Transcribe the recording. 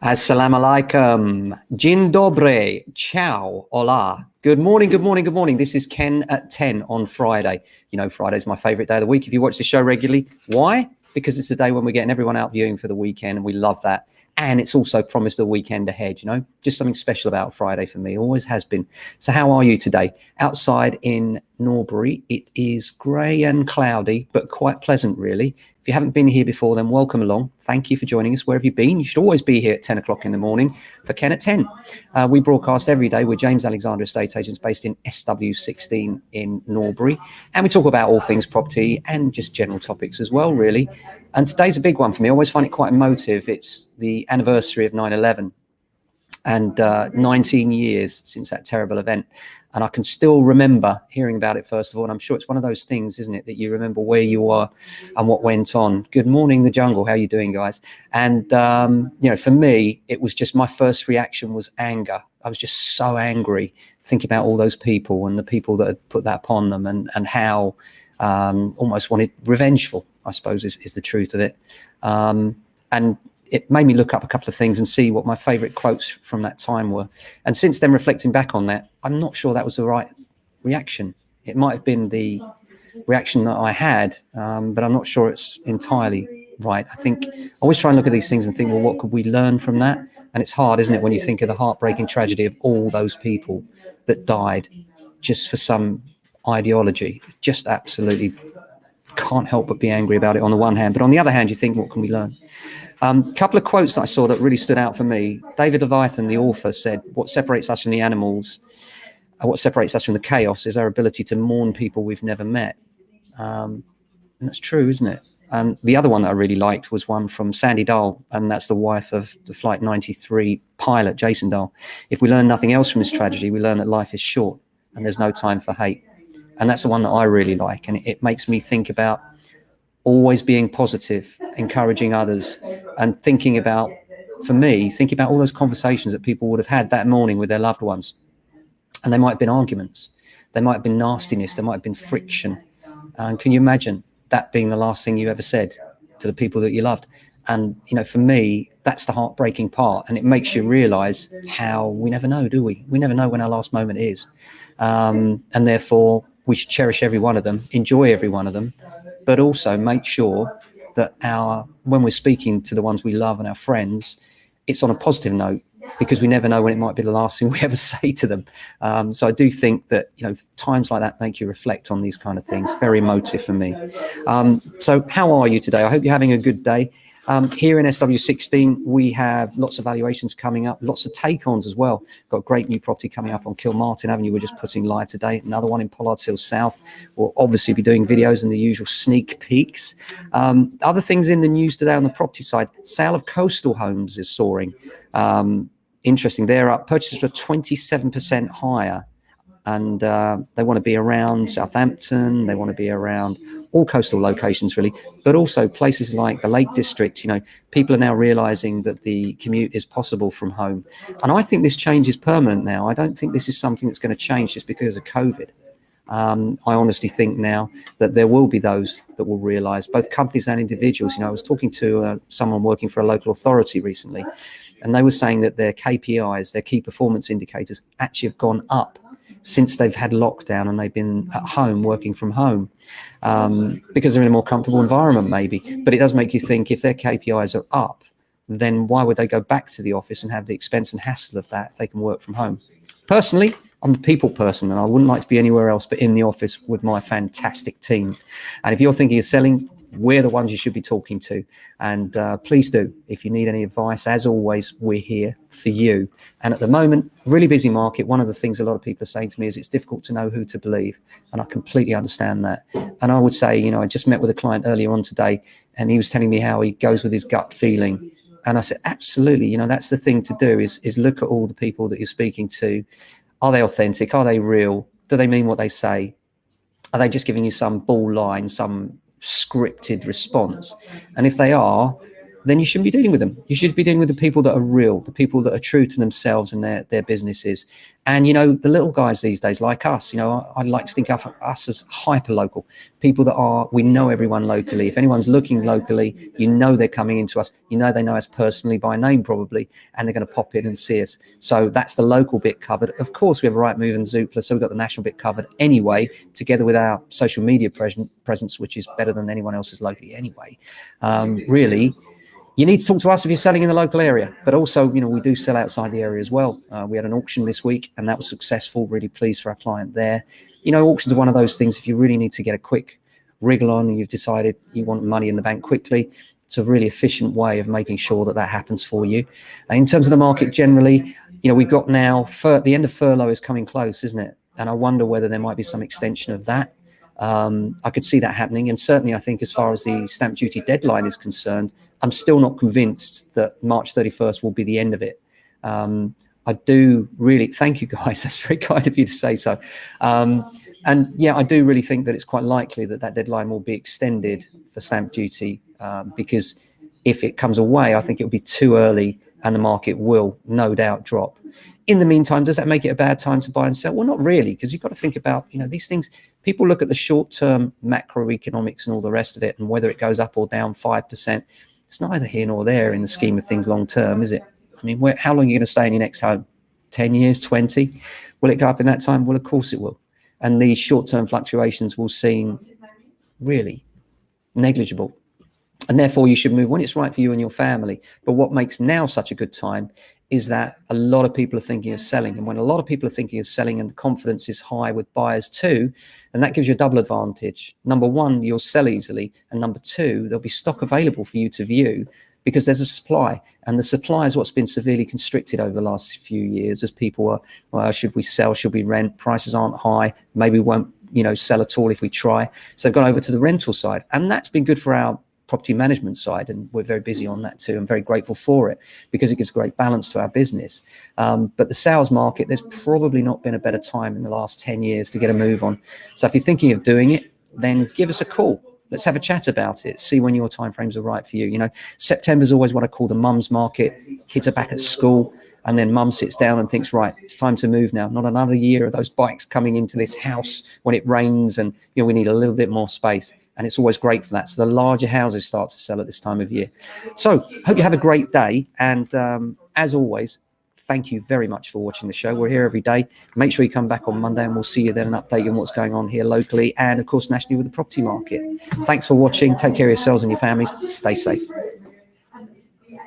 Assalamu alaikum. Dzień dobry. Ciao. Hola. Good morning, good morning, good morning. This is Ken at 10 on Friday. You know, Friday's my favorite day of the week. If you watch the show regularly, why? Because it's the day when we're getting everyone out viewing for the weekend, and we love that. And it's also promised the weekend ahead, you know, just something special about Friday for me, always has been. So how are you today? Outside in Norbury, it is grey and cloudy, but quite pleasant, really. If you haven't been here before, then welcome along. Thank you for joining us. Where have you been? You should always be here at 10 o'clock in the morning for Ken at 10. We broadcast every day. We're James Alexander Estate Agents based in SW16 in Norbury. And we talk about all things property and just general topics as well, really. And today's a big one for me. I always find it quite emotive. It's the anniversary of 9/11 and 19 years since that terrible event. And I can still remember hearing about it, first of all. And I'm sure it's one of those things, isn't it, that you remember where you were and what went on. Good morning, the jungle. How are you doing, guys? And, you know, for me, it was just my first reaction was anger. I was just so angry thinking about all those people and the people that had put that upon them and how almost wanted revengeful, I suppose, is the truth of it. And it made me look up a couple of things and see what my favorite quotes from that time were. And since then, reflecting back on that, I'm not sure that was the right reaction. It might have been the reaction that I had, but I'm not sure it's entirely right. I think I always try and look at these things and think, well, what could we learn from that? And it's hard, isn't it, when you think of the heartbreaking tragedy of all those people that died just for some ideology. Just absolutely can't help but be angry about it on the one hand. But on the other hand, you think, what can we learn? Couple of quotes that I saw that really stood out for me. David Leviathan, the author, said, what separates us from the animals, what separates us from the chaos is our ability to mourn people we've never met. And that's true, isn't it? The other one that I really liked was one from Sandy Dahl, and that's the wife of the Flight 93 pilot, Jason Dahl. If we learn nothing else from this tragedy, we learn that life is short and there's no time for hate. And that's the one that I really like. And it makes me think about always being positive, encouraging others, and thinking about, for me, thinking about all those conversations that people would have had that morning with their loved ones. And there might have been arguments, there might have been nastiness, there might have been friction. And can you imagine that being the last thing you ever said to the people that you loved? And, you know, for me, that's the heartbreaking part. And it makes you realize how we never know, do we? We never know when our last moment is. And therefore, we should cherish every one of them, enjoy every one of them, but also make sure that when we're speaking to the ones we love and our friends, it's on a positive note, because we never know when it might be the last thing we ever say to them. So I do think that, you know, times like that make you reflect on these kind of things. Very emotive for me. So how are you today? I hope you're having a good day. Here in SW16, we have lots of valuations coming up, lots of take-ons as well. Got a great new property coming up on Kilmartin Avenue. We're just putting live today. Another one in Pollard's Hill South. We'll obviously be doing videos and the usual sneak peeks. Other things in the news today on the property side, sale of coastal homes is soaring. Interesting. They're up. Purchases are 27% higher. And they want to be around Southampton. They want to be around all coastal locations, really, but also places like the Lake District. You know, people are now realizing that the commute is possible from home. And I think this change is permanent now. I don't think this is something that's going to change just because of COVID. I honestly think now that there will be those that will realize, both companies and individuals. You know, I was talking to someone working for a local authority recently, and they were saying that their KPIs, their key performance indicators, actually have gone up since they've had lockdown and they've been at home working from home, because they're in a more comfortable environment maybe. But it does make you think, if their KPIs are up, then why would they go back to the office and have the expense and hassle of that if they can work from home? Personally, I'm a people person and I wouldn't like to be anywhere else but in the office with my fantastic team. And if you're thinking of selling, we're the ones you should be talking to. And please do, if you need any advice, as always, we're here for you. And at the moment, really busy market. One of the things a lot of people are saying to me is it's difficult to know who to believe. And I completely understand that. And I would say, you know, I just met with a client earlier on today and he was telling me how he goes with his gut feeling. And I said, absolutely, you know, that's the thing to do is look at all the people that you're speaking to. Are they authentic? Are they real? Do they mean what they say? Are they just giving you some ball line, some scripted response? And if they are, then you shouldn't be dealing with them. You should be dealing with the people that are real, the people that are true to themselves and their businesses. And, the little guys these days, like us, I'd like to think of us as hyper local, people that we know everyone locally. If anyone's looking locally, they're coming into us, they know us personally by name probably, and they're going to pop in and see us. So that's the local bit covered. Of course, we have Rightmove and Zoopla, so we've got the national bit covered anyway, together with our social media presence, which is better than anyone else's locally anyway. Really, you need to talk to us if you're selling in the local area, but also, we do sell outside the area as well. We had an auction this week and that was successful. Really pleased for our client there. Auctions are one of those things. If you really need to get a quick wriggle on and you've decided you want money in the bank quickly, it's a really efficient way of making sure that happens for you. In terms of the market generally, we've got now the end of furlough is coming close, isn't it? And I wonder whether there might be some extension of that. I could see that happening. And certainly I think as far as the stamp duty deadline is concerned, I'm still not convinced that March 31st will be the end of it. I do really, thank you guys, that's very kind of you to say so. And yeah, I do really think that it's quite likely that deadline will be extended for stamp duty, because if it comes away, I think it'll be too early and the market will no doubt drop. In the meantime, does that make it a bad time to buy and sell? Well, not really, because you've got to think about, these things. People look at the short-term macroeconomics and all the rest of it, and whether it goes up or down 5%, it's neither here nor there in the scheme of things long-term, is it? I mean, how long are you going to stay in your next home? 10 years, 20? Will it go up in that time? Well, of course it will. And these short-term fluctuations will seem really negligible. And therefore, you should move when it's right for you and your family. But what makes now such a good time is that a lot of people are thinking of selling. And when a lot of people are thinking of selling and the confidence is high with buyers too, then that gives you a double advantage. Number one, you'll sell easily. And number two, there'll be stock available for you to view because there's a supply. And the supply is what's been severely constricted over the last few years as people are, well, should we sell? Should we rent? Prices aren't high. Maybe we won't, sell at all if we try. So they've gone over to the rental side. And that's been good for our property management side, and we're very busy on that too. I'm very grateful for it because it gives great balance to our business. But the sales market, there's probably not been a better time in the last 10 years to get a move on. So if you're thinking of doing it, then give us a call. Let's have a chat about it. See when your timeframes are right for you. September is always what I call the mum's market. Kids are back at school, and then mum sits down and thinks, right, it's time to move now. Not another year of those bikes coming into this house when it rains, and we need a little bit more space. And it's always great for that. So the larger houses start to sell at this time of year. So hope you have a great day. And as always, thank you very much for watching the show. We're here every day. Make sure you come back on Monday and we'll see you then and update you on what's going on here locally and, of course, nationally with the property market. Thanks for watching. Take care of yourselves and your families. Stay safe.